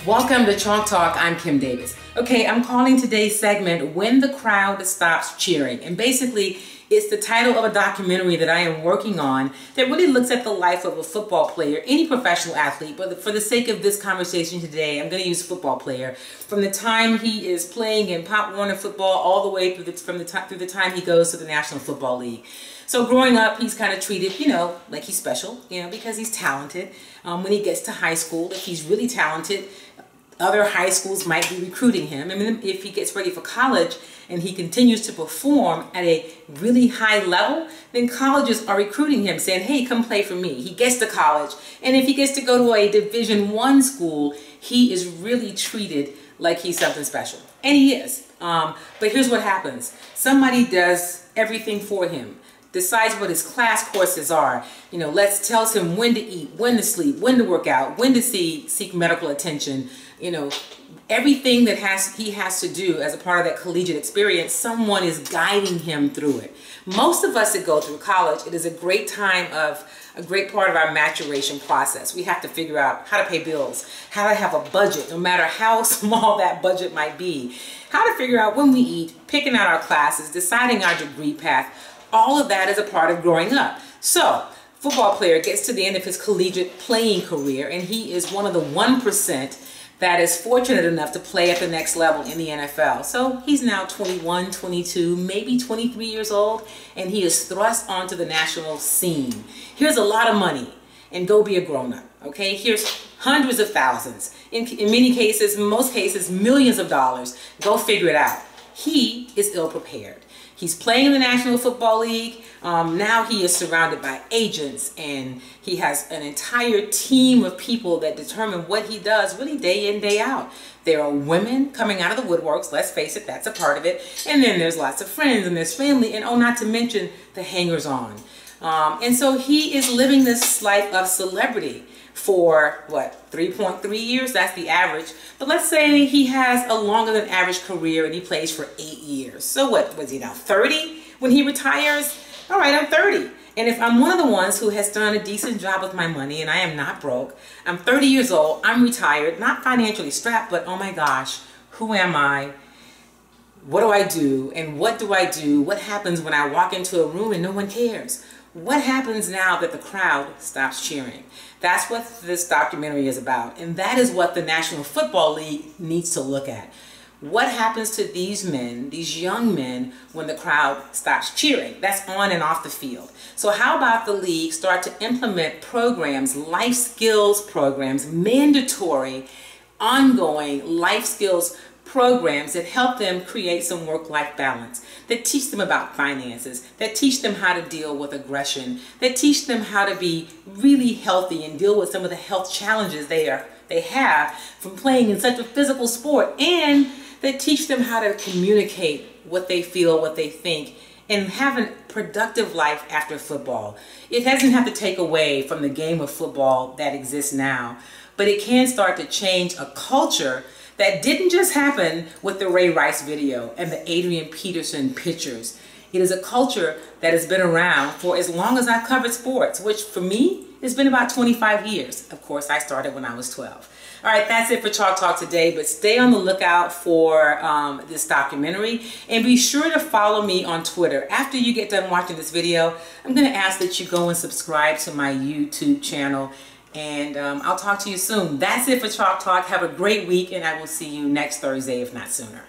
Welcome to Chalk Talk. I'm Kim Davis. Okay, I'm calling today's segment When the Crowd Stops Cheering. And basically, it's the title of a documentary that I am working on that really looks at the life of a football player, any professional athlete, but for the sake of this conversation today, I'm going to use football player. From the time he is playing in Pop Warner football all the way through the time he goes to the National Football League. So growing up, he's kind of treated, like he's special, because he's talented. When he gets to high school, if he's really talented, other high schools might be recruiting him. I mean, if he gets ready for college and he continues to perform at a really high level, then colleges are recruiting him, saying, hey, come play for me. He gets to college, and if he gets to go to a Division I school, he is really treated like he's something special. And he is. But here's what happens. Somebody does everything for him, decides what his class courses are, tells him when to eat, when to sleep, when to work out, when to seek medical attention, everything that he has to do as a part of that collegiate experience, someone is guiding him through it. Most of us that go through college, it is a great part of our maturation process. We have to figure out how to pay bills, how to have a budget, no matter how small that budget might be, how to figure out when we eat, picking out our classes, deciding our degree path. All of that is a part of growing up. So, football player gets to the end of his collegiate playing career, and he is one of the 1% that is fortunate enough to play at the next level in the NFL. So he's now 21, 22, maybe 23 years old, and he is thrust onto the national scene. Here's a lot of money, and go be a grown-up, okay? Here's hundreds of thousands. In many cases, most cases, millions of dollars. Go figure it out. He is ill-prepared. He's playing in the National Football League. Now he is surrounded by agents, and he has an entire team of people that determine what he does really day in, day out. There are women coming out of the woodworks, let's face it, that's a part of it. And then there's lots of friends, and there's family, and not to mention the hangers-on. And so he is living this life of celebrity for, 3.3 years? That's the average. But let's say he has a longer than average career and he plays for 8 years. So what, was he now 30 when he retires? All right, I'm 30. And if I'm one of the ones who has done a decent job with my money and I am not broke, I'm 30 years old, I'm retired, not financially strapped, but oh my gosh, who am I? What do I do? And what do I do? What happens when I walk into a room and no one cares? What happens now that the crowd stops cheering? That's what this documentary is about, and that is what the National Football League needs to look at. What happens to these men, these young men, when the crowd stops cheering? That's on and off the field. So how about the league start to implement programs, life skills programs, mandatory, ongoing life skills programs that help them create some work-life balance, that teach them about finances, that teach them how to deal with aggression, that teach them how to be really healthy and deal with some of the health challenges they have from playing in such a physical sport, and that teach them how to communicate what they feel, what they think, and have a productive life after football. It doesn't have to take away from the game of football that exists now, but it can start to change a culture that didn't just happen with the Ray Rice video and the Adrian Peterson pictures. It is a culture that has been around for as long as I've covered sports, which for me has been about 25 years. Of course, I started when I was 12. All right, that's it for Chalk Talk today, but stay on the lookout for this documentary, and be sure to follow me on Twitter. After you get done watching this video, I'm going to ask that you go and subscribe to my YouTube channel. And I'll talk to you soon. That's it for Chalk Talk. Have a great week, and I will see you next Thursday, if not sooner.